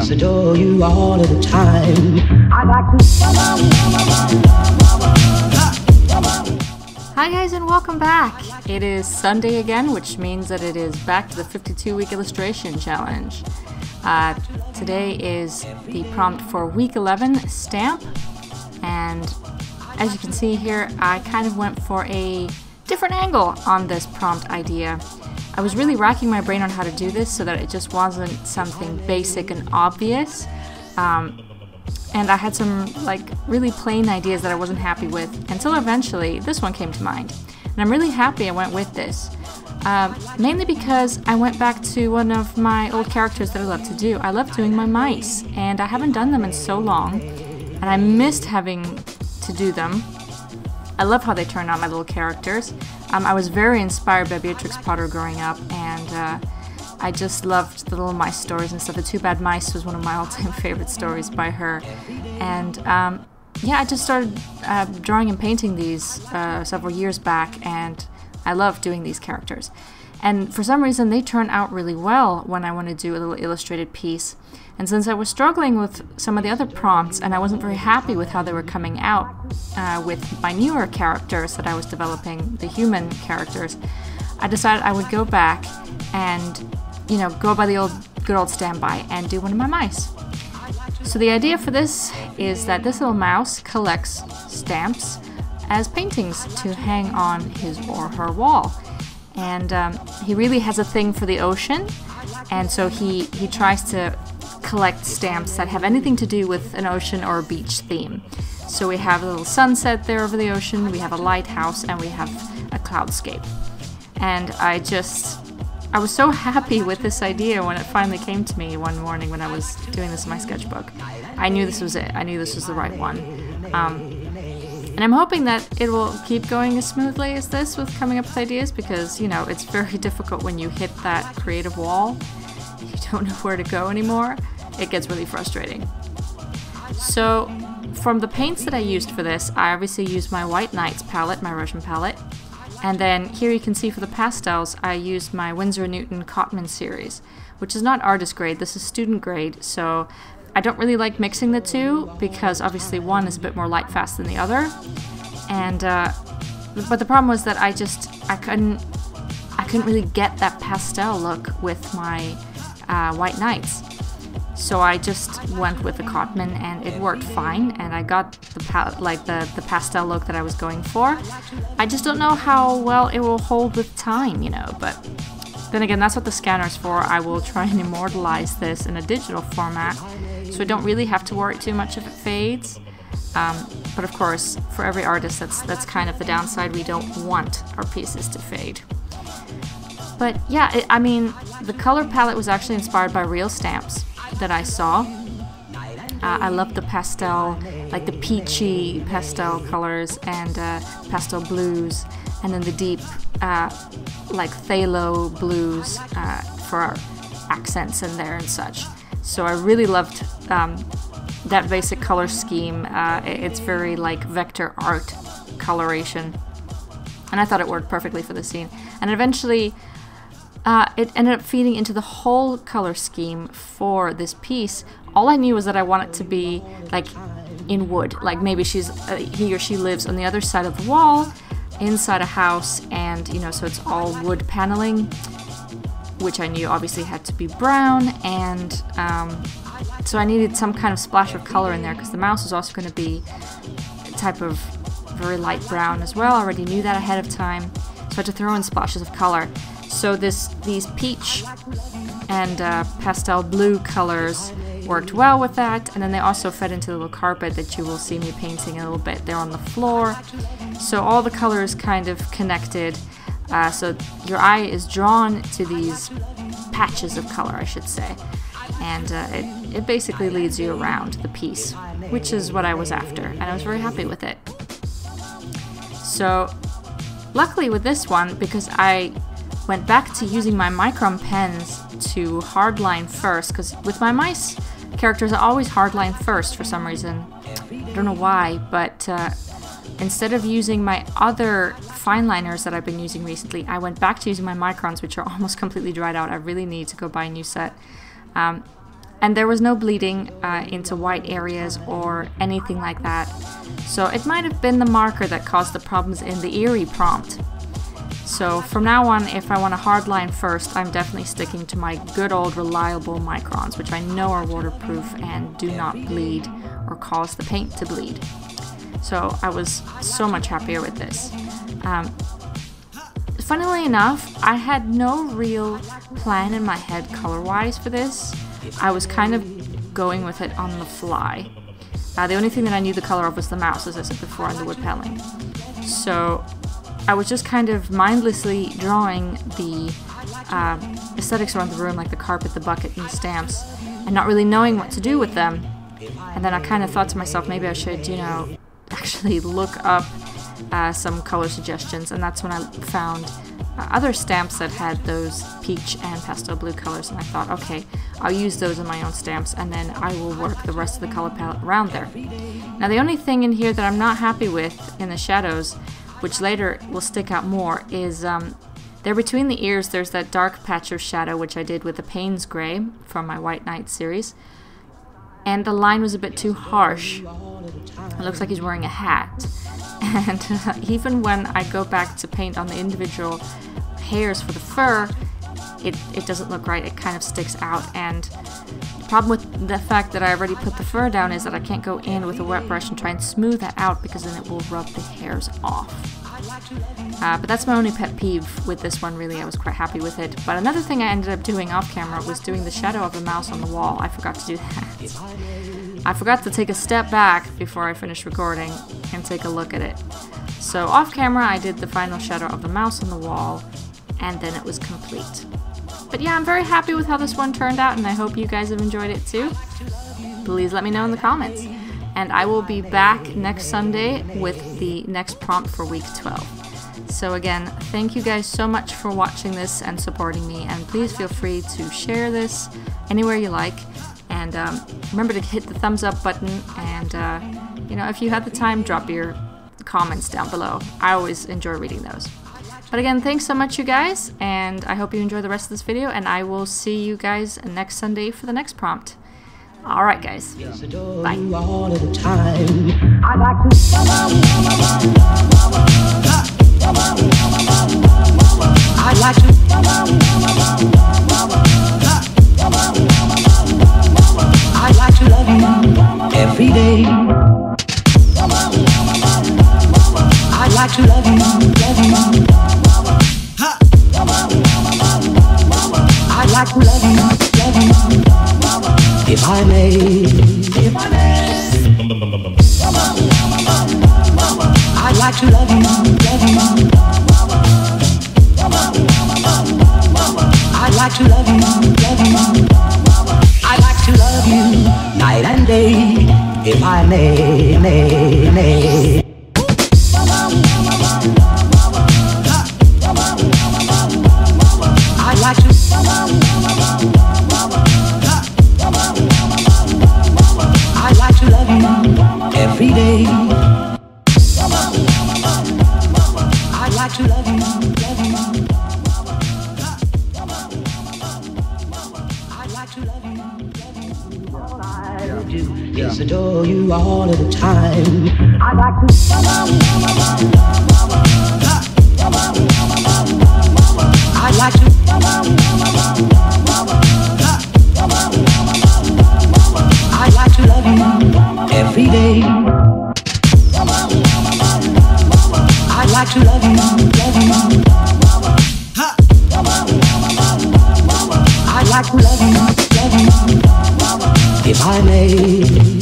'cause I adore you all of the time. I'd like to. Hi guys and welcome back! It is Sunday again, which means that it is back to the 52-week illustration challenge. Today is the prompt for week 11 stamp, and as you can see here, I kind of went for a different angle on this prompt idea. I was really racking my brain on how to do this so that it just wasn't something basic and obvious. And I had some really plain ideas that I wasn't happy with until eventually this one came to mind. And I'm really happy I went with this. Mainly because I went back to one of my old characters that I love to do. I love doing my mice, and I haven't done them in so long, and I missed having to do them. I love how they turned out, my little characters. I was very inspired by Beatrix Potter growing up, and I just loved the little mice stories and stuff. The Two Bad Mice was one of my all-time favorite stories by her. And yeah, I just started drawing and painting these several years back, and I love doing these characters. And for some reason, they turn out really well when I want to do a little illustrated piece. And since I was struggling with some of the other prompts, and I wasn't very happy with how they were coming out with my newer characters that I was developing, the human characters, I decided I would go back and, you know, go by the good old standby and do one of my mice. So the idea for this is that this little mouse collects stamps as paintings to hang on his or her wall. And he really has a thing for the ocean, and so he tries to collect stamps that have anything to do with an ocean or a beach theme. So we have a little sunset there over the ocean, we have a lighthouse, and we have a cloudscape. And I was so happy with this idea when it finally came to me one morning when I was doing this in my sketchbook. I knew this was it. I knew this was the right one. And I'm hoping that it will keep going as smoothly as this with coming up with ideas, because, you know, it's very difficult when you hit that creative wall. You don't know where to go anymore. It gets really frustrating. So from the paints that I used for this, I obviously used my White Nights palette, my Russian palette. And then here you can see for the pastels, I used my Winsor Newton Cotman series, which is not artist grade, this is student grade, so I don't really like mixing the two because obviously one is a bit more light fast than the other. And but the problem was that I couldn't really get that pastel look with my White Nights. So I just went with the Cotman, and it worked fine, and I got the pastel look that I was going for. I just don't know how well it will hold with time, you know, but then again, that's what the scanner's for. I will try and immortalize this in a digital format, so I don't really have to worry too much if it fades. But of course, for every artist, that's kind of the downside. We don't want our pieces to fade. But yeah, I mean, the color palette was actually inspired by real stamps that I saw. I love the pastel, like the peachy pastel colors and pastel blues, and then the deep like phthalo blues for our accents in there and such. So I really loved that basic color scheme. It's very like vector art coloration, and I thought it worked perfectly for the scene. And eventually it ended up feeding into the whole color scheme for this piece. All I knew was that I want it to be like in wood, like maybe he or she lives on the other side of the wall inside a house, and you know, so it's all wood paneling, which I knew obviously had to be brown, and so I needed some kind of splash of color in there because the mouse was also going to be a type of very light brown as well. I already knew that ahead of time, so I had to throw in splashes of color. So these peach and pastel blue colors worked well with that, and then they also fed into the little carpet that you will see me painting a little bit there on the floor. So all the colors kind of connected, so your eye is drawn to these patches of color, I should say, and it basically leads you around the piece, which is what I was after, and I was very happy with it. So luckily with this one, because I went back to using my Micron pens to hardline first, because with my mice characters I always hardline first for some reason. I don't know why, but instead of using my other fine liners that I've been using recently, I went back to using my Microns, which are almost completely dried out. I really need to go buy a new set. And there was no bleeding into white areas or anything like that. So it might have been the marker that caused the problems in the Erie prompt. So from now on, if I want a hard line first, I'm definitely sticking to my good old reliable Microns, which I know are waterproof and do not bleed or cause the paint to bleed. So I was so much happier with this. Funnily enough, I had no real plan in my head color-wise for this. I was kind of going with it on the fly. The only thing that I knew the color of was the mouse, as I said before, and the wood paneling. So I was just kind of mindlessly drawing the aesthetics around the room, like the carpet, the bucket, and the stamps, and not really knowing what to do with them. And then I kind of thought to myself, maybe I should, you know, actually look up some color suggestions, and that's when I found other stamps that had those peach and pastel blue colors, and I thought, okay, I'll use those in my own stamps, and then I will work the rest of the color palette around there. Now the only thing in here that I'm not happy with in the shadows, which later will stick out more, is there between the ears there's that dark patch of shadow which I did with the Payne's Gray from my White Knight series, and the line was a bit too harsh. It looks like he's wearing a hat. And even when I go back to paint on the individual hairs for the fur, it doesn't look right. It kind of sticks out. And the problem with the fact that I already put the fur down is that I can't go in with a wet brush and try and smooth that out, because then it will rub the hairs off. But that's my only pet peeve with this one, really. I was quite happy with it. But another thing I ended up doing off camera was doing the shadow of the mouse on the wall. I forgot to do that. I forgot to take a step back before I finished recording and take a look at it. So off camera I did the final shadow of the mouse on the wall, and then it was complete. But yeah, I'm very happy with how this one turned out, and I hope you guys have enjoyed it too. Please let me know in the comments. And I will be back next Sunday with the next prompt for week 12. So again, thank you guys so much for watching this and supporting me, and please feel free to share this anywhere you like. And remember to hit the thumbs up button, and you know, if you had the time, drop your comments down below. I always enjoy reading those. But again, thanks so much, you guys, and I hope you enjoy the rest of this video, and I will see you guys next Sunday for the next prompt. Alright guys, bye. I'd like to love you every day. I'd like to love you, love you. I'd like to love you, if I may, if I may. I'd like to love you, love you. I'd like to love you, love you. I'd like to love you night and day, if I may. I'd like to. I'd like to love you every day. I'd like to love you, love you. I'd like to love you, love you. All I do is adore you all of the time. I'd like to. I'd like to. I'd like to love you every day. I'd like to love you, love you. I'd like to love you, if I may.